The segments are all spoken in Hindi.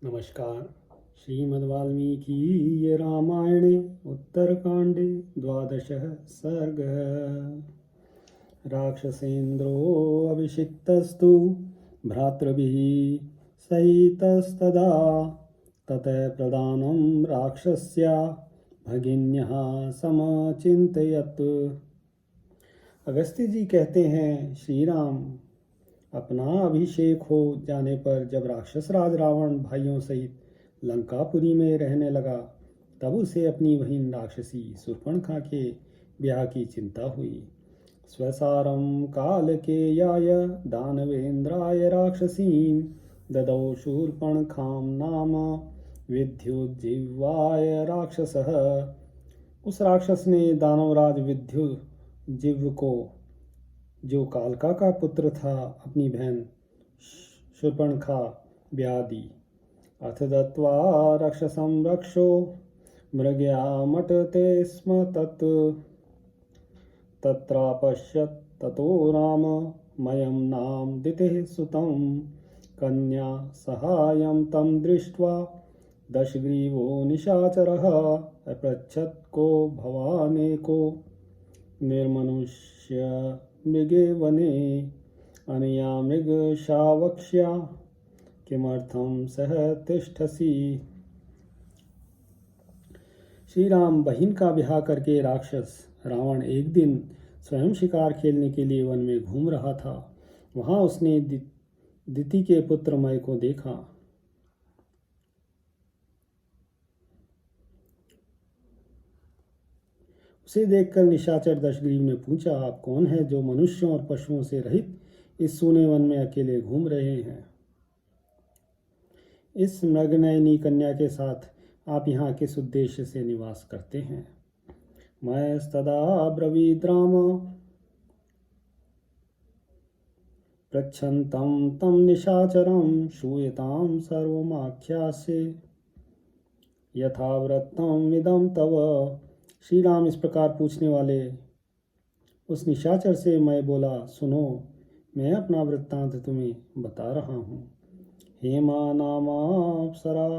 नमस्कार। श्रीमद् वाल्मीकि रामायणे उत्तरकांडे द्वादशः सर्गः। राक्षसेन्द्रो अभिषिक्तस्तु भ्रातृभिः सहितस्तदा ततः प्रदानं राक्षस्या भगिन्यः समचिन्तयत्। अगस्त्य जी कहते हैं, श्री राम अपना अभिषेक हो जाने पर जब राक्षस राज रावण भाइयों सहित लंकापुरी में रहने लगा, तब उसे अपनी बहन राक्षसी शूर्पणखा के ब्याह की चिंता हुई। स्वसारं कालकेयाय दानवेन्द्राय राक्षसीं ददौ शूर्पणखां नाम विद्युज्जिह्वाय राक्षसः। उस राक्षस ने दानवराज विद्युज्जिह्व को, जो कालका का पुत्र था, अपनी बहन शूर्पणखा ब्याह दी। अथ दत्वा रक्षसं रक्षो मृगयामटते स्म तत्रापश्यत् ततो राम मयं नाम दितिः सुतं। कन्या सहायं तं दृष्ट्वा दशग्रीवो निशाचरः अपृच्छत् को भवानेको निर्मनुष्य मृगे वने अनया मृगशावक्ष्या किमर्थं सह तिष्ठसि। श्री राम बहिन का ब्याह करके राक्षस रावण एक दिन स्वयं शिकार खेलने के लिए वन में घूम रहा था। वहां उसने दिति के पुत्र मय को देखा। उसे देखकर निशाचर दशग्रीव ने पूछा, आप कौन है जो मनुष्यों और पशुओं से रहित इस सूने वन में अकेले घूम रहे हैं? इस मृगनयनी कन्या के साथ आप यहाँ किस उद्देश्य से निवास करते हैं? मयस्तदा ब्रवीद्राम पृच्छन्तं तं निशाचरं श्रूयतां सर्वमाख्यासे यथावृत्तं इदं तव। श्री राम इस प्रकार पूछने वाले उस निशाचर से मैं बोला, सुनो, मैं अपना वृत्तांत तुम्हें बता रहा हूँ। हेमा नामाप्सरा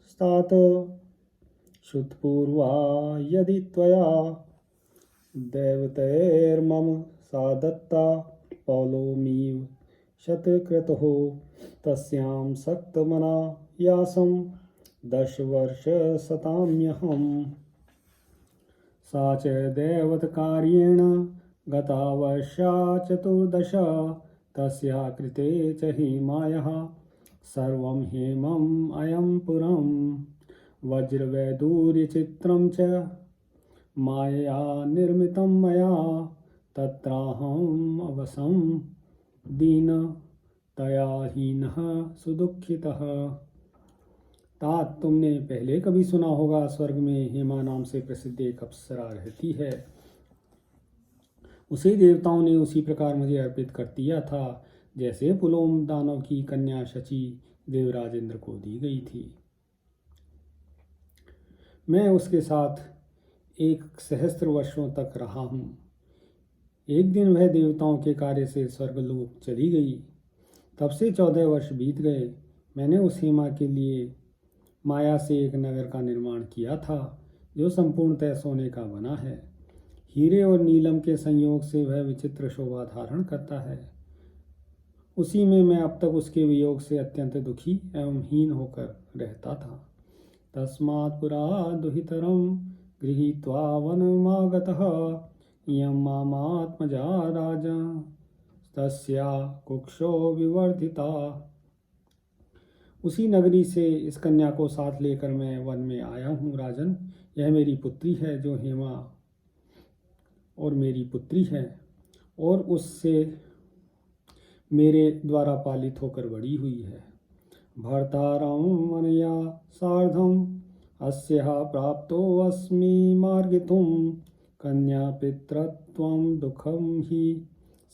स्तात श्रुतपूर्वा यदि त्वया देवतैर्मम सा दत्ता पौलोमीव शतक्रतुः तस्यां सक्तमना यासं 10 वर्ष सताम्यहम्। सा च दैवतकार्येण गता वर्षा 14 तस्या कृते च हेमायाः सर्वं हेमम् अयं पुरम् वज्रवैदूर्यचित्रं च मायया निर्मितं मया तत्राहम् अवसं दीनतया हीनः सुदुःखितः। तात, तुमने पहले कभी सुना होगा, स्वर्ग में हेमा नाम से प्रसिद्ध एक अप्सरा रहती है। उसे देवताओं ने उसी प्रकार मुझे अर्पित कर दिया था जैसे पुलोम दानव की कन्या शची देवराज इंद्र को दी गई थी। मैं उसके साथ 1 सहस्त्र वर्षों तक रहा हूँ। एक दिन वह देवताओं के कार्य से स्वर्गलोक चली गई। तब से 14 वर्ष बीत गए। मैंने उस हेमा के लिए माया से एक नगर का निर्माण किया था जो संपूर्णतः सोने का बना है। हीरे और नीलम के संयोग से वह विचित्र शोभा धारण करता है। उसी में मैं अब तक उसके वियोग से अत्यंत दुखी एवं हीन होकर रहता था। तस्मात् पुरा दुहितरं गृहीत्वा वनमागतः इयं मामात्मजा राजा तस्या कुक्षो विवर्धिता। उसी नगरी से इस कन्या को साथ लेकर मैं वन में आया हूँ। राजन, यह मेरी पुत्री है जो हेमा और मेरी पुत्री है और उससे मेरे द्वारा पालित होकर बड़ी हुई है। भर्तारं अनया सार्धं अस्याः प्राप्तो अस्मि मार्गितुं कन्या पितृत्वं दुःखं हि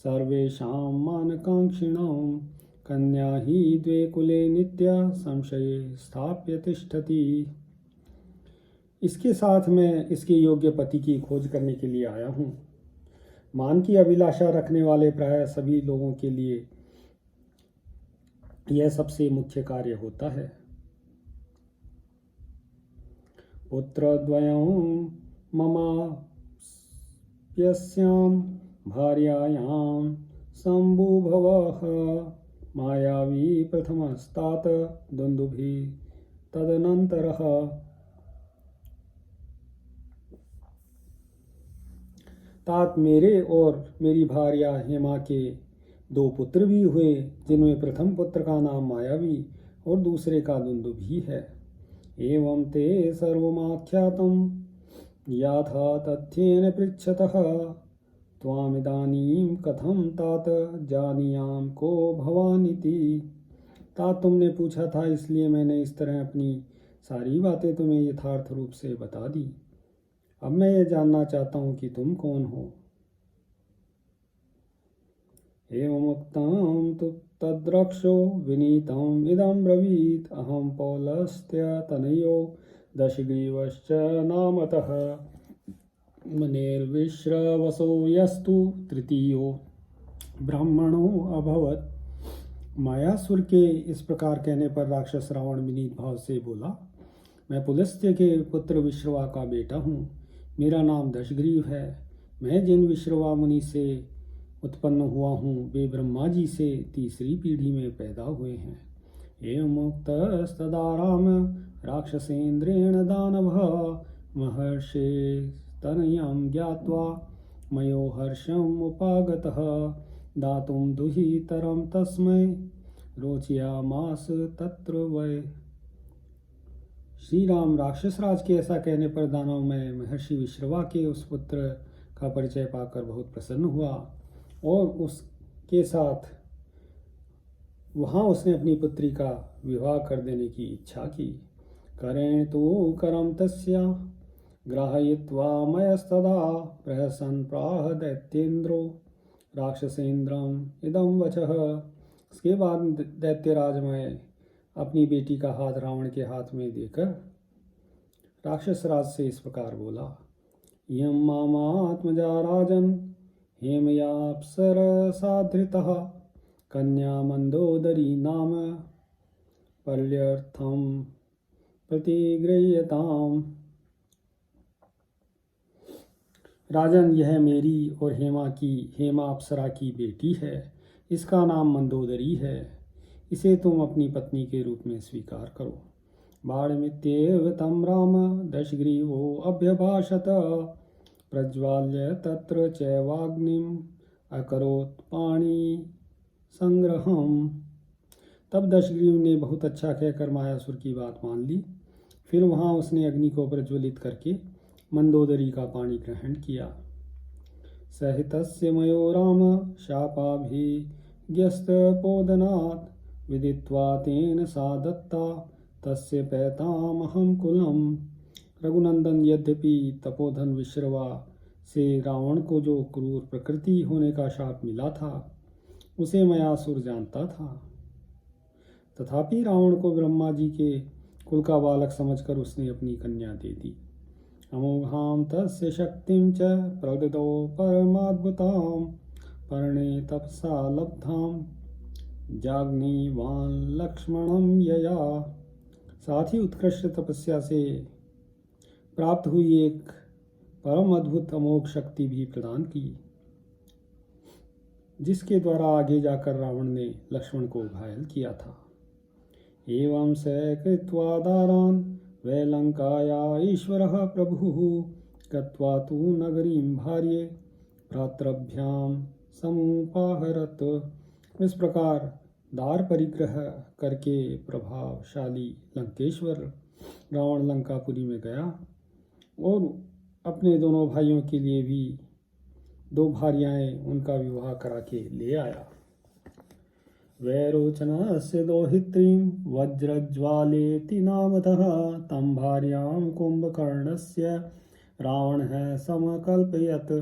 सर्वेषां मानकांक्षिणां कन्या ही द्वे कुले नित्य संशये स्थाप्य तिष्ठति। इसके साथ मैं इसके योग्य पति की खोज करने के लिए आया हूँ। मान की अभिलाषा रखने वाले प्राय सभी लोगों के लिए यह सबसे मुख्य कार्य होता है। पुत्रद्वयं ममाप्यस्यां भार्यायां शम्भुभवः मायावी प्रथमस्तात दुन्दुभि तदनन्तरः। तात मेरे और मेरी भार्या हेमा के 2 पुत्र भी हुए, जिनमें प्रथम पुत्र का नाम मायावी और दूसरे का दुन्दुभि है। एवं ते सर्वमाख्यातं याथा तथ्येन पृच्छतः त्वामिदानीं कथं तात जानीयाम को भवानिति। तात तुमने पूछा था, इसलिए मैंने इस तरह अपनी सारी बातें तुम्हें यथार्थ रूप से बता दी। अब मैं ये जानना चाहता हूँ कि तुम कौन हो। एवमुक्तं तु तद्रक्षो विनीतम् इदं ब्रवीत् अहं पौलस्त्यतनयो दशग्रीवश्च नामतः मुनेर्विश्रवसो यस्तु तृतीयो ब्राह्मणो अभवत्। मायासुर के इस प्रकार कहने पर राक्षस रावण विनीत भाव से बोला, मैं पुलस्त्य के पुत्र विश्रवा का बेटा हूँ। मेरा नाम दशग्रीव है। मैं जिन विश्रवा मुनि से उत्पन्न हुआ हूँ, वे ब्रह्मा जी से तीसरी पीढ़ी में पैदा हुए हैं। एवं मुक्तस्तदा राम राक्षसेन्द्रेण दानवः महर्षे तनयं ज्ञात्वा मयो हर्षम् उपागतः दातुं दुहितरं तस्मै रोचयामास तत्र वै। श्री राम राक्षस राज के ऐसा कहने पर दानव में महर्षि विश्रवा के उस पुत्र का परिचय पाकर बहुत प्रसन्न हुआ और उसके साथ वहाँ उसने अपनी पुत्री का विवाह कर देने की इच्छा की। करेण तो करम तस्या ग्राहयित्वा मयस्तदा प्रहसन प्राह दैत्येन्द्रो राक्षसेन्द्रम इदम वचः। उसके बाद दैत्यराज में अपनी बेटी का हाथ रावण के हाथ में देकर राक्षस राज से इस प्रकार बोला, यम मामात्मजा राजन हेमयाप्सरसाधृतः कन्या मंदोदरी नाम पल्यर्थम प्रतिगृह्यताम्। राजन, यह मेरी और हेमा अप्सरा की बेटी है। इसका नाम मंदोदरी है। इसे तुम अपनी पत्नी के रूप में स्वीकार करो। बाणमित्येव तं राम दशग्रीवो अभ्यभाषत प्रज्वाल्य तत्र चैवाग्निम् अकरोत् पाणि संग्रहम्। तब दशग्रीव ने बहुत अच्छा कहकर मायासुर की बात मान ली। फिर वहाँ उसने अग्नि को प्रज्वलित करके मंदोदरी का पानी ग्रहण किया। सहितस्य मयो राम शापाभिज्ञस्तपोदनात् विदित्वा तेन सा दत्ता तस्य पैतामहं कुलम्। रघुनंदन, यद्यपि तपोधन विश्रवा से रावण को जो क्रूर प्रकृति होने का शाप मिला था, उसे मयासुर जानता था। तथापि रावण को ब्रह्मा जी के कुल का बालक समझकर उसने अपनी कन्या दे दी। अमोघां तस्य शक्तिं च प्रददौ परमाद्भुतां पर्णे तपसा लब्धां जाग्निवान् लक्ष्मणं यया। साथ ही उत्कृष्ट तपस्या से प्राप्त हुई एक परम अद्भुत अमोघ शक्ति भी प्रदान की, जिसके द्वारा आगे जाकर रावण ने लक्ष्मण को घायल किया था। एवं स कृत्वा दारान् वैलंकाया ईश्वरः प्रभुः गत्वा तु नगरीं भार्ये भ्रातृभ्यां समुपाहरत। इस प्रकार दार परिग्रह करके प्रभावशाली लंकेश्वर रावण लंकापुरी में गया और अपने दोनों भाइयों के लिए भी 2 भार्याएं उनका विवाह करा के ले आया। वैरोचनस्य दोहित्रीं वज्रज्वालेति नामतः तं भार्यां कुंभकर्णस्य रावणः समकल्पयत्।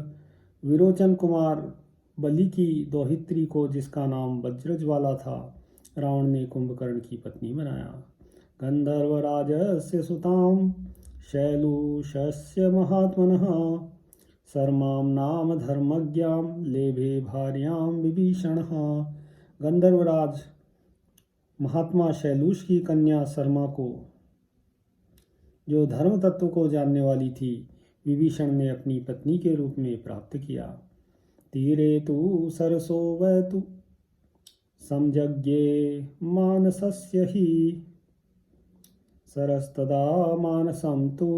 विरोचन कुमार बलि की दोहित्री को, जिसका नाम वज्रज्वाला था, रावण ने कुंभकर्ण की पत्नी बनाया। गंधर्वराजस्य सुतां शैलूषस्य महात्मनः सर्मां नाम धर्मज्ञां लेभे भार्यां विभीषणः। गंधर्वराज महात्मा शैलूष की कन्या शर्मा को, जो धर्म तत्व को जानने वाली थी, विभीषण ने अपनी पत्नी के रूप में प्राप्त किया। तीरे तु सरसो वैतु समजज्ञे मानसस्य हि सरस्तदा मानसं तु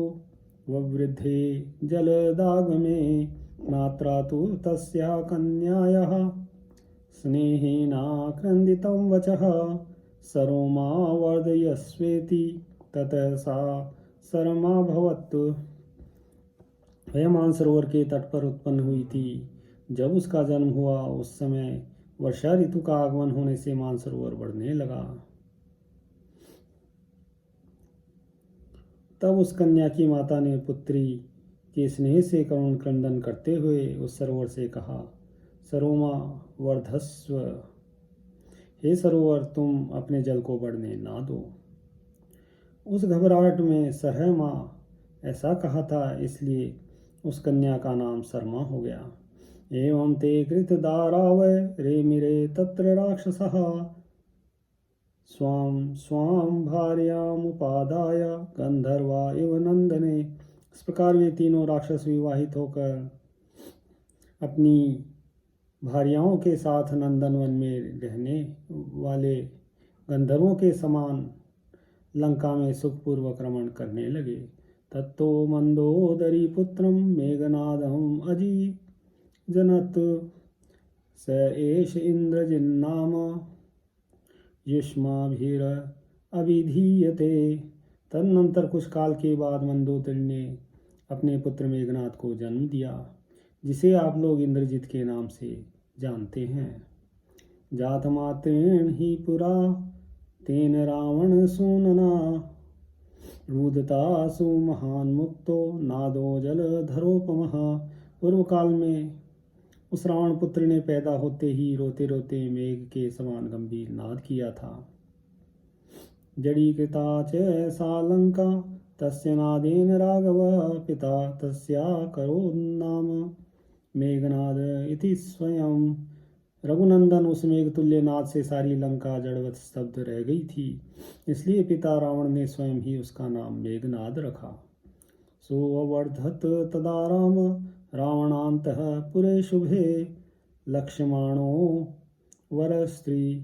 ववृद्धे जलदागमे मात्रा तु तस्या कन्यायाः स्नेहेनाक्रन्दितं वचः सरोमा वर्धयस्वेति ततः सा शर्माभवत्। वह मानसरोवर के तट पर उत्पन्न हुई थी। जब उसका जन्म हुआ उस समय वर्षा ऋतु का आगमन होने से मानसरोवर बढ़ने लगा। तब उस कन्या की माता ने पुत्री के स्नेह से करुण क्रंदन करते हुए उस सरोवर से कहा, सरोमा वर्धस्व, हे सरोवर तुम अपने जल को बढ़ने ना दो। उस घबराहट में सरहमा ऐसा कहा था, इसलिए उस कन्या का नाम शर्मा हो गया। एवं ते कृतदारावय रेमिरे तत्र राक्षसः स्वां स्वां भार्यामुपादाय गंधर्वा इव नंदने। इस प्रकार वे तीनों राक्षस विवाहित होकर अपनी भार्याओं के साथ नंदनवन में रहने वाले गंधर्वों के समान लंका में सुखपूर्वक रमण करने लगे। तत्तो मंदोदरी पुत्रम मेघनादम अजी जनत स एष इंद्रजिन्नाम युष्माभिर अभिधीयते। तदनंतर कुछ काल के बाद मंदोदरी ने अपने पुत्र मेघनाद को जन्म दिया, जिसे आप लोग इंद्रजित के नाम से जानते हैं। जातमात्रेण ही पुरा तेन रावण सूनना रुदता सुमहान मुक्तो नादो जलधरोपमः। पूर्व काल में उस रावण पुत्र ने पैदा होते ही रोते रोते मेघ के समान गंभीर नाद किया था। जड़ी कृता च सा लंका तस्य नादेन राघव पिता तस्या करोद नाम मेघनाद इति स्वयं। रघुनंदन उस मेघतुल्य नाद से सारी लंका जड़वत स्तब्ध रह गई थी, इसलिए पिता रावण ने स्वयं ही उसका नाम मेघनाद रखा। सोऽवर्धत तदा राम रावणान्तः पुरे शुभे लक्ष्मणो वरस्त्रीभिश्छन्नः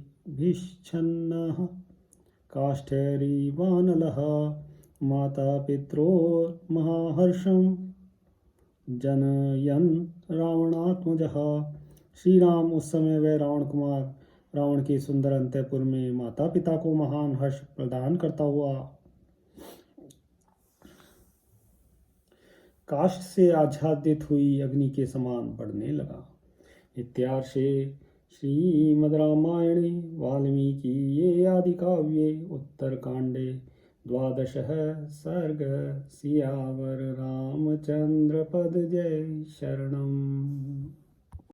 काष्ठैरिवानलः माता पित्रोर्महाहर्षं जनयन् रावणात्मजः। श्री राम उस समय वह रावण कुमार रावण के सुंदर अंतःपुर में माता पिता को महान हर्ष प्रदान करता हुआ काष्ठ से आच्छादित हुई अग्नि के समान बढ़ने लगा। इत्यार्षे श्रीमद् रामायणे वाल्मीकिये आदिकाव्ये उत्तरकांडे 12 सर्ग। सियावर रामचंद्र पद जय शरणम।